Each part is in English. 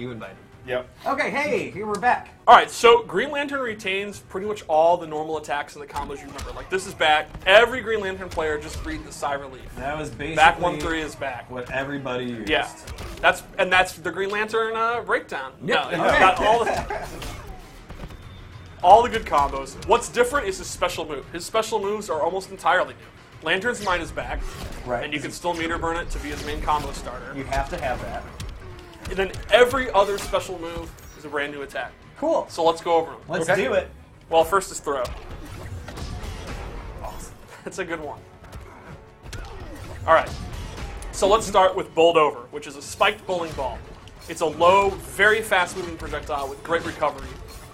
You invited. Yep. Okay, hey, here we're back. All right, so Green Lantern retains pretty much all the normal attacks and the combos you remember. Like, this is back. Every Green Lantern player just read the Psy Relief. That was basically Back 1-3 is back. what everybody used. Yeah, that's the Green Lantern breakdown. Yep. No, it's got all the good combos. What's different is his special move. His special moves are almost entirely new. Lantern's Might is back, Right. and you can still meter burn it to be his main combo starter. You have to have that. And then every other special move is a brand new attack. Cool. So let's go over them. Let's do it. Well, first is throw. Awesome. That's a good one. All right. So let's start with bowled over, which is a spiked bowling ball. It's a low, very fast-moving projectile with great recovery,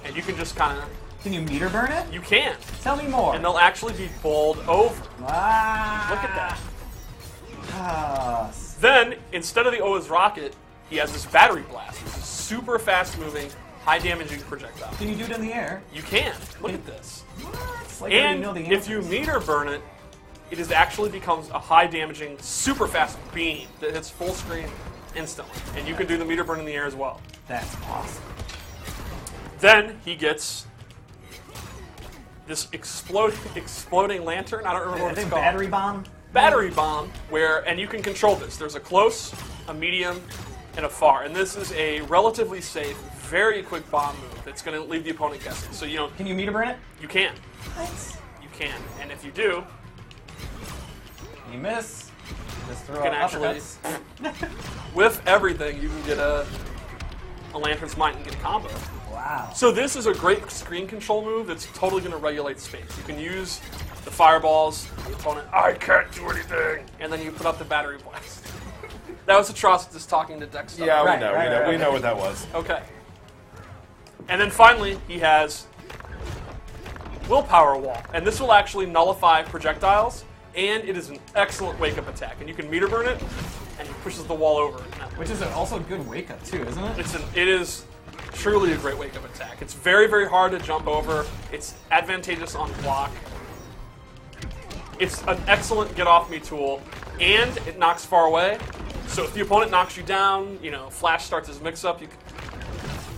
and you can just kind of... Can you meter burn it? You can. Tell me more. And they'll actually be bowled over. Ah. Look at that. Ah. Then, instead of the Oa's rocket, he has this battery blast, which is super fast-moving, high-damaging projectile. Can you do it in the air? You can. Look at this. It's like I didn't And know the if you answers. meter burn it, it is actually becomes a high-damaging, super fast beam that hits full screen instantly. And you can do the meter burn in the air as well. That's awesome. Then he gets this exploding lantern. I don't remember I what it's think called. battery bomb. Battery bomb, and you can control this. There's a close, a medium, and a far. And this is a relatively safe, very quick bomb move that's going to leave the opponent guessing. So Can you meter burn it? you can. Nice. You can. And if you do, You miss. Just throw you can out actually, uppercuts. with everything, you can get a Lantern's Might and get a combo. Wow. So this is a great screen control move that's totally going to regulate space. You can use the fireballs, the opponent, I can't do anything, and then you put up the battery blast. That was Atrocitus talking to Dexter. Yeah, Right, we know. right, We right. know what that was. Okay. And then finally, he has Willpower Wall. And this will actually nullify projectiles, and it is an excellent wake-up attack. And you can meter burn it, and he pushes the wall over. Which is also a good wake up too, isn't it? It is truly a great wake-up attack. It's very, very hard to jump over. It's advantageous on block. It's an excellent get-off-me tool, and it knocks far away. So if the opponent knocks you down, Flash starts his mix-up, you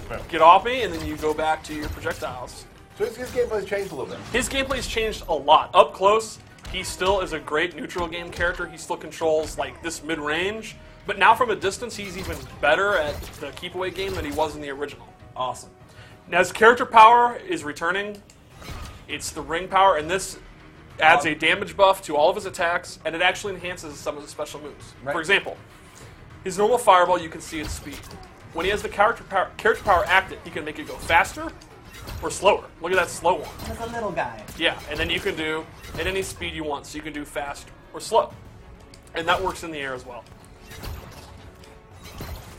can get off me, and then you go back to your projectiles. So his gameplay's changed a little bit. His gameplay's changed a lot. Up close, he still is a great neutral game character. He still controls like this mid-range, but now from a distance, he's even better at the keep-away game than he was in the original. Awesome. Now his character power is returning. It's the ring power, and this adds a damage buff to all of his attacks, and it actually enhances some of his special moves. Right. For example, his normal fireball, you can see its speed. When he has the character power active, he can make it go faster or slower. Look at that slow one. That's a little guy. Yeah, and then you can do at any speed you want, so you can do fast or slow. And that works in the air as well.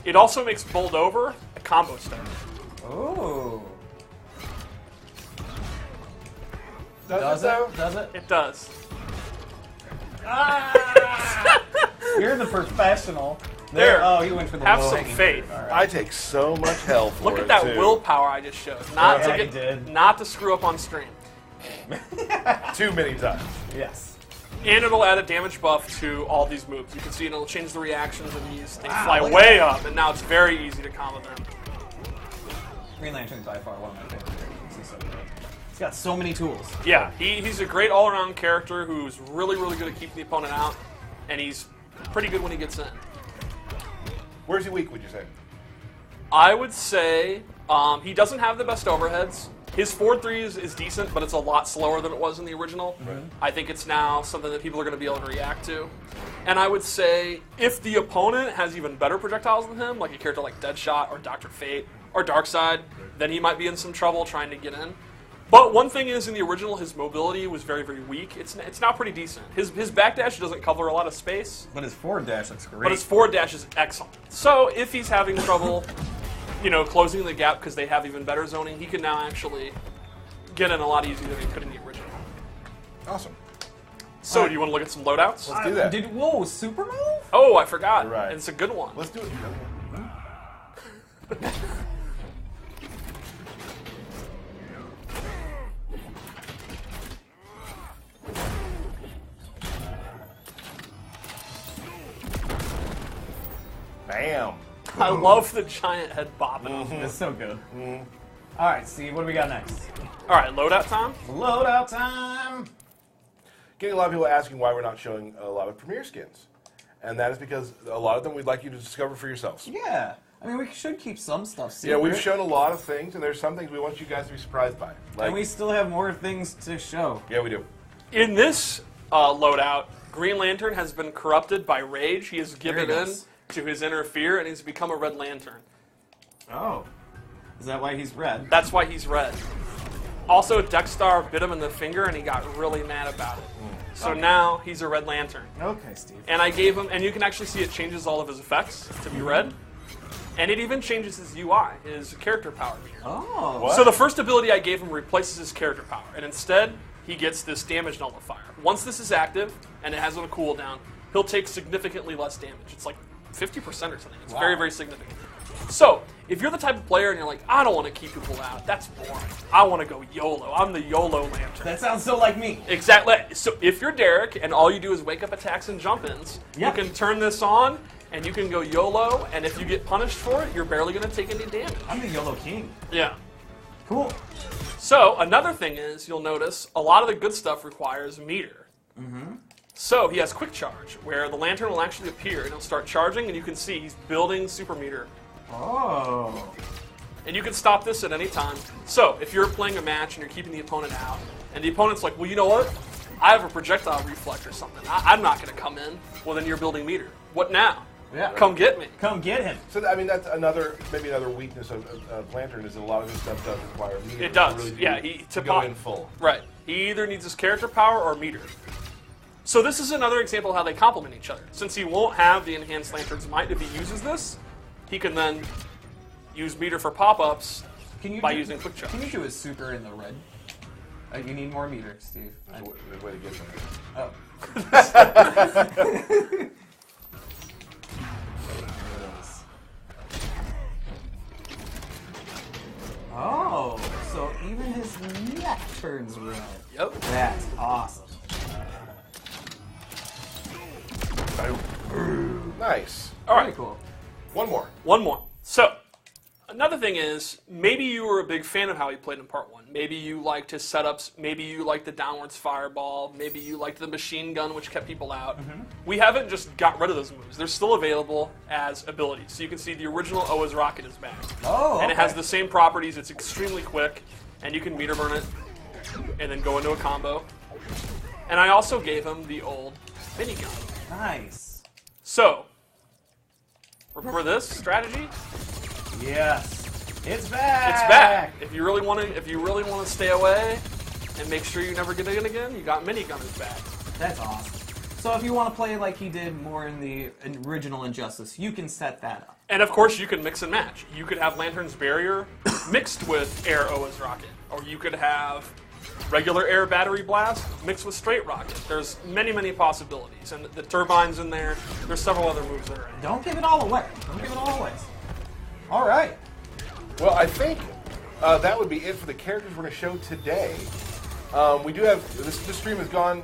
It also makes Bowled Over a combo starter. Ooh. Does it though? Does it? It does. You're the professional. There. Oh, you went for the Have low some hanging faith. fruit. All right. I take so much hell for Look it, at that too. willpower I just showed. Not Yeah, to you did. not to screw up on stream. Too many times. Yes. And it'll add a damage buff to all these moves. You can see it'll change the reactions of these. They Wow, fly look way at up, and now it's very easy to combo them. Green Lantern's by far one of my favorite characters. He's so good. He's got so many tools. Yeah, he's a great all-around character who's really, really good at keeping the opponent out, and he's pretty good when he gets in. Where's he weak, would you say? I would say he doesn't have the best overheads. His forward three is decent, but it's a lot slower than it was in the original. I think it's now something that people are going to be able to react to. And I would say if the opponent has even better projectiles than him, like a character like Deadshot or Dr. Fate or Darkseid, then he might be in some trouble trying to get in. But one thing is, in the original, his mobility was very, very weak. It's now pretty decent. His backdash doesn't cover a lot of space, But his forward dash looks great. but his forward dash is excellent. So if he's having trouble, closing the gap because they have even better zoning, he can now actually get in a lot easier than he could in the original. Awesome. So do you want to look at some loadouts? Let's do that. Whoa, super move? Oh, I forgot. You're right. And it's a good one. Let's do it. Bam. I love the giant head bobbing. It's so good. All right, Steve, what do we got next? All right, loadout time. Loadout time. Getting a lot of people asking why we're not showing a lot of Premier skins. And that is because a lot of them we'd like you to discover for yourselves. Yeah. I mean, we should keep some stuff secret. Yeah, we've shown a lot of things, and there's some things we want you guys to be surprised by. Like, And we still have more things to show. yeah, we do. In this loadout, Green Lantern has been corrupted by rage. He has given in goes. to his inner fear, and he's become a Red Lantern. Oh. Is that why he's red? That's why he's red. Also, Dexstar bit him in the finger, and he got really mad about it. So now he's a Red Lantern. Okay, Steve. And I gave him, and you can actually see it changes all of his effects to be red. And it even changes his UI, his character power meter. Oh. What? So the first ability I gave him replaces his character power, and instead he gets this damage nullifier. Once this is active, and it has on a cooldown, he'll take significantly less damage. It's like 50% or something. It's very, very significant. So, if you're the type of player and you're like, I don't want to keep people out, that's boring. I want to go YOLO. I'm the YOLO Lantern. That sounds so like me. Exactly. So if you're Derek and all you do is wake up attacks and jump-ins, Yep. you can turn this on and you can go YOLO, and if you get punished for it, you're barely going to take any damage. I'm the YOLO King. Yeah. Cool. So another thing is, you'll notice, a lot of the good stuff requires meter. So he has quick charge, where the lantern will actually appear and he'll start charging, and you can see he's building super meter. Oh. And you can stop this at any time. So if you're playing a match and you're keeping the opponent out, and the opponent's like, well, you know what? I have a projectile reflect or something. I'm not going to come in. Well, then you're building meter. What now? Yeah. Come get me. Come get him. So, I mean, that's maybe another weakness of Lantern is that a lot of his stuff does require meter. It does. To really Yeah, to go in full. Right. He either needs his character power or meter. So this is another example of how they complement each other. Since he won't have the enhanced Lantern's Might if he uses this, he can then use meter for pop-ups by using quick charge. Can you do a super in the red? You need more meter, Steve. There's a way to get there. Oh. Oh, so even his neck turns red. Yep. That's awesome. Nice. All Very right. cool. One more. One more. So, another thing is, maybe you were a big fan of how he played in Part 1. Maybe you liked his setups. Maybe you liked the downwards fireball. Maybe you liked the machine gun, which kept people out. We haven't just got rid of those moves. They're still available as abilities. So you can see the original Oa's Rocket is back. Oh, And it has okay. the same properties. It's extremely quick, and you can meter burn it, and then go into a combo. And I also gave him the old minigun. Nice. So, remember this strategy? Yes. It's back. It's back. If you really want to stay away and make sure you never get in again, you got minigunners back. That's awesome. So if you want to play like he did more in the original Injustice, you can set that up. And of course, you can mix and match. You could have Lantern's Barrier mixed with Air Oa's Rocket, or you could have regular Air Battery Blast mixed with straight Rocket. There's many, many possibilities, and the turbine's in there. There's several other moves that are in. Don't give it all away. Don't give it all away. All right. Well, I think that would be it for the characters we're going to show today. We do have this stream has gone